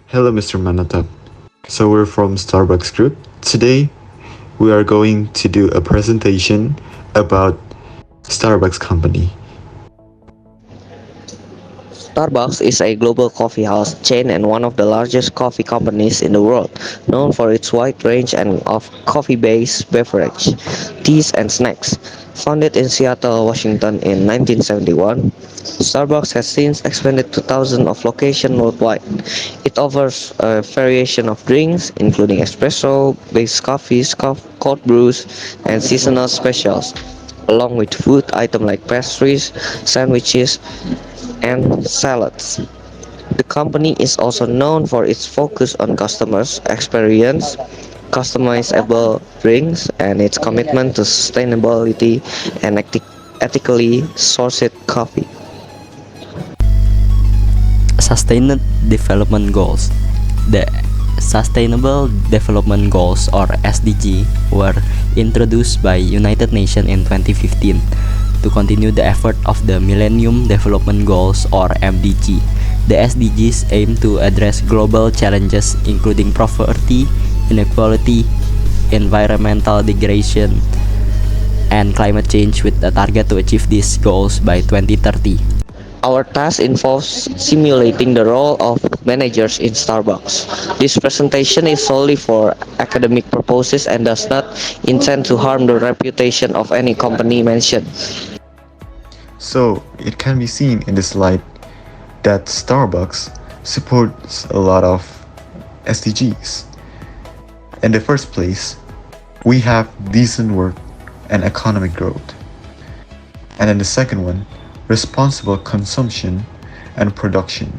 Hello, Mr. Manatap. So we're from Starbucks Group. Today, we are going to do a presentation about Starbucks Company. Starbucks is a global coffee house chain and one of the largest coffee companies in the world, known for its wide range of coffee-based beverage, teas, and snacks. Founded in Seattle, Washington in 1971, Starbucks has since expanded to thousands of locations worldwide. It offers a variation of drinks, including espresso-based coffees, cold brews, and seasonal specials, along with food items like pastries, sandwiches, and salads. The company is also known for its focus on customers' experience, customizable drinks, and its commitment to sustainability and ethically sourced coffee. Sustainable Development Goals. The Sustainable Development Goals or SDG were introduced by United Nations in 2015 to continue the effort of the Millennium Development Goals or MDG. The SDGs aim to address global challenges including poverty, inequality, environmental degradation, and climate change with a target to achieve these goals by 2030. Our task involves simulating the role of managers in Starbucks. This presentation is solely for academic purposes and does not intend to harm the reputation of any company mentioned. So it can be seen in this slide that Starbucks supports a lot of SDGs. In the first place, we have decent work and economic growth. And in the second one, responsible consumption and production.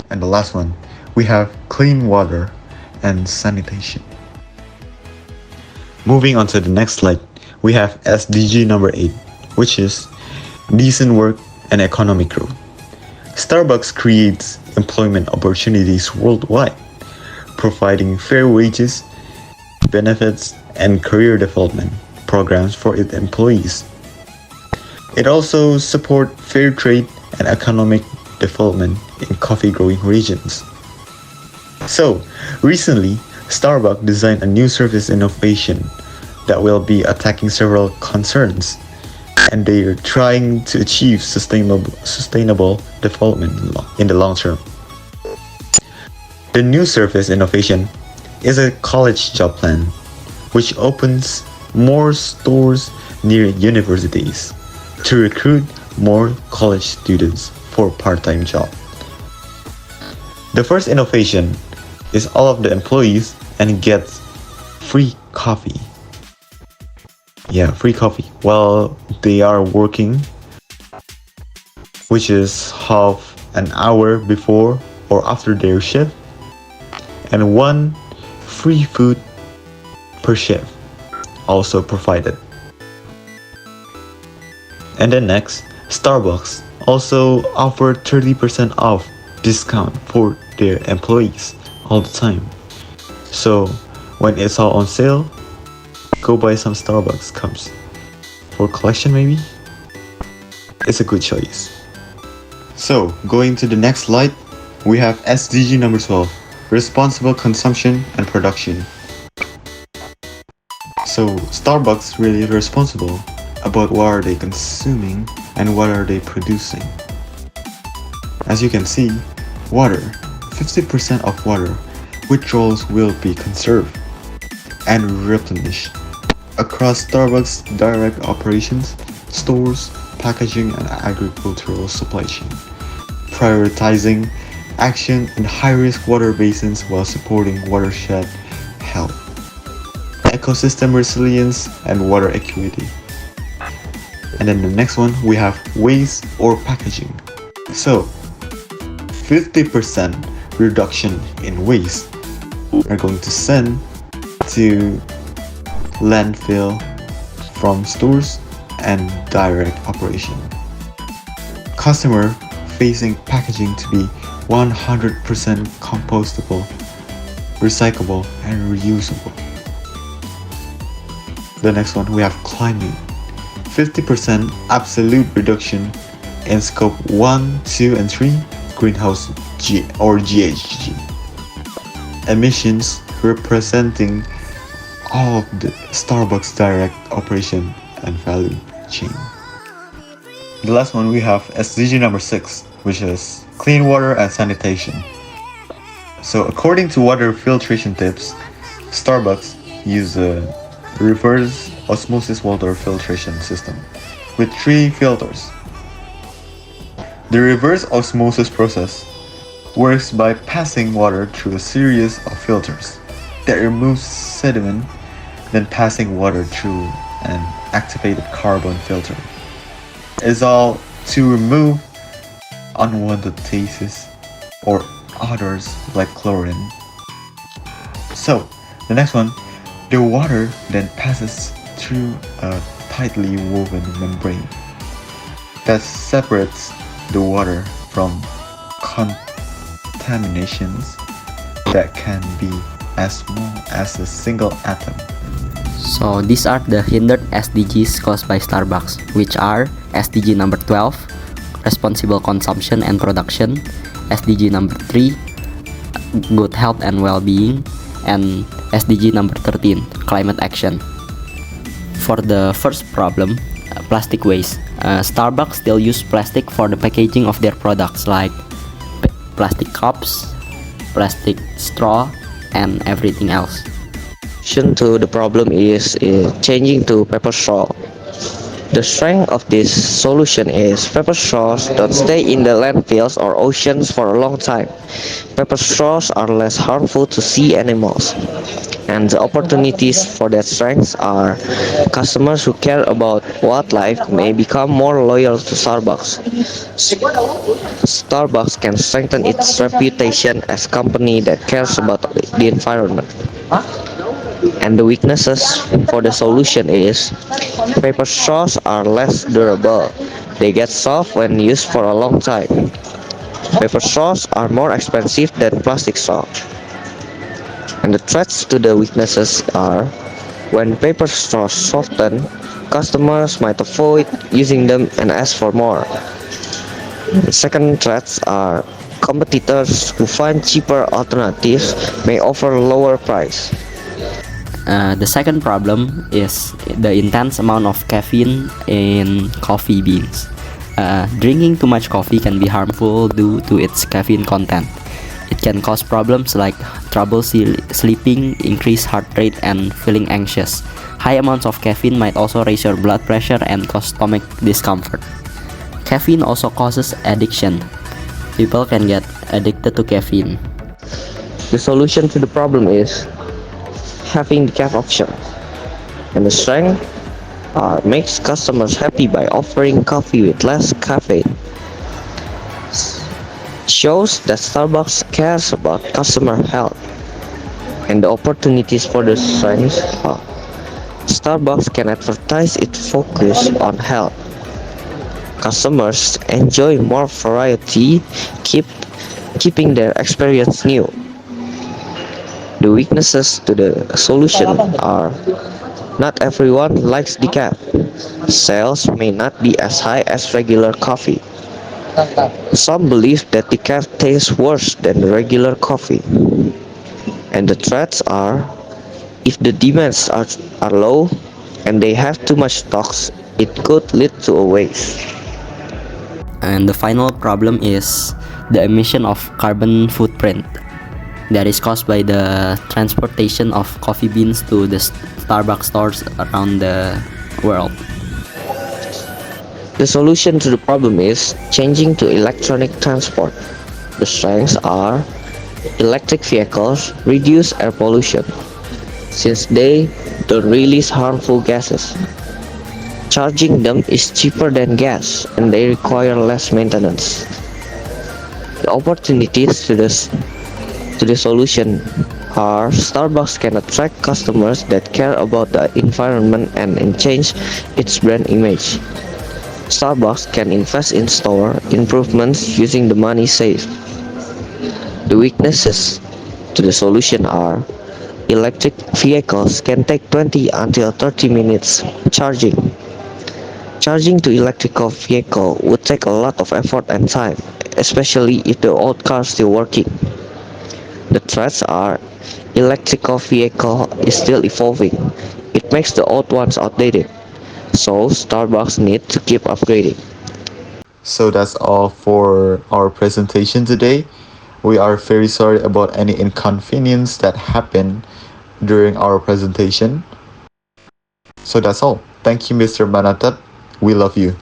And the last one, we have clean water and sanitation. Moving on to the next slide, we have SDG number 8, which is decent work and economic growth. Starbucks creates employment opportunities worldwide, providing fair wages, benefits, and career development programs for its employees. It also supports fair trade and economic development in coffee growing regions. So, recently, Starbucks designed a new service innovation that will be attacking several concerns, and they are trying to achieve sustainable development in the long term. The new service innovation is a college job plan, which opens more stores near universities to recruit more college students for part-time job. The first innovation is all of the employees and gets free coffee. Yeah, free coffee while they are working, which is half an hour before or after their shift, and one free food per shift also provided. And then next, Starbucks also offered 30% off discount for their employees all the time. So when it's all on sale, go buy some Starbucks cups. For collection maybe? It's a good choice. So going to the next slide, we have SDG number 12, responsible consumption and production. So Starbucks really is responsible about what are they consuming and what are they producing. As you can see, water, 50% of water withdrawals will be conserved and replenished across Starbucks direct operations, stores, packaging, and agricultural supply chain, prioritizing action in high-risk water basins while supporting watershed health, ecosystem resilience, and water equity. And then the next one, we have waste or packaging. So 50% reduction in waste are going to send to landfill from stores and direct operation. Customer facing packaging to be 100% compostable, recyclable, and reusable. The next one, we have climate. 50% absolute reduction in scope 1, 2, and 3 greenhouse GHG. emissions representing all of the Starbucks direct operation and value chain. The last one we have SDG number 6, which is clean water and sanitation. So according to water filtration tips, Starbucks use a reverse osmosis water filtration system with 3 filters. The reverse osmosis process works by passing water through a series of filters that removes sediment, then passing water through an activated carbon filter. It's all to remove unwanted tastes or odors like chlorine. So, the next one, the water then passes through a tightly woven membrane that separates the water from contaminations that can be as small as a single atom. So these are the hindered SDGs caused by Starbucks, which are SDG number 12, responsible consumption and production, SDG number 3, good health and well-being, and SDG number 13, climate action. For the first problem, plastic waste, Starbucks still use plastic for the packaging of their products like plastic cups, plastic straw, and everything else. Solution to the problem is changing to paper straw. The strength of this solution is paper straws don't stay in the landfills or oceans for a long time. Paper straws are less harmful to sea animals. And the opportunities for that strength are customers who care about wildlife may become more loyal to Starbucks. Starbucks can strengthen its reputation as a company that cares about the environment. And the weaknesses for the solution is paper straws are less durable. They get soft when used for a long time. Paper straws are more expensive than plastic straws. And the threats to the weaknesses are when paper straws soften, customers might avoid using them and ask for more. The second threats are competitors who find cheaper alternatives may offer lower price. The second problem is the intense amount of caffeine in coffee beans. Drinking too much coffee can be harmful due to its caffeine content. It can cause problems like trouble sleeping, increased heart rate, and feeling anxious. High amounts of caffeine might also raise your blood pressure and cause stomach discomfort. Caffeine also causes addiction. People can get addicted to caffeine. The solution to the problem is having the cafe option. And the strength makes customers happy by offering coffee with less caffeine. Shows that Starbucks cares about customer health. And the opportunities for the strength are Starbucks can advertise its focus on health. Customers enjoy more variety, keeping their experience new. The weaknesses to the solution are not everyone likes decaf. Sales may not be as high as regular coffee. Some believe that decaf tastes worse than regular coffee. And the threats are if the demands are low and they have too much stocks, it could lead to a waste. And the final problem is the emission of carbon footprint that is caused by the transportation of coffee beans to the Starbucks stores around the world. The solution to the problem is changing to electronic transport. The strengths are electric vehicles reduce air pollution since they don't release harmful gases. Charging them is cheaper than gas and they require less maintenance. The opportunities to the solution are Starbucks can attract customers that care about the environment and change its brand image. Starbucks can invest in store improvements using the money saved. The weaknesses to the solution are electric vehicles can take 20 until 30 minutes charging. Charging to electrical vehicle would take a lot of effort and time, especially if the old car is still working. The threats are electrical vehicle is still evolving. It makes the old ones outdated. So Starbucks need to keep upgrading. So that's all for our presentation today. We are very sorry about any inconvenience that happened during our presentation. So that's all. Thank you, Mr. Manatat. We love you.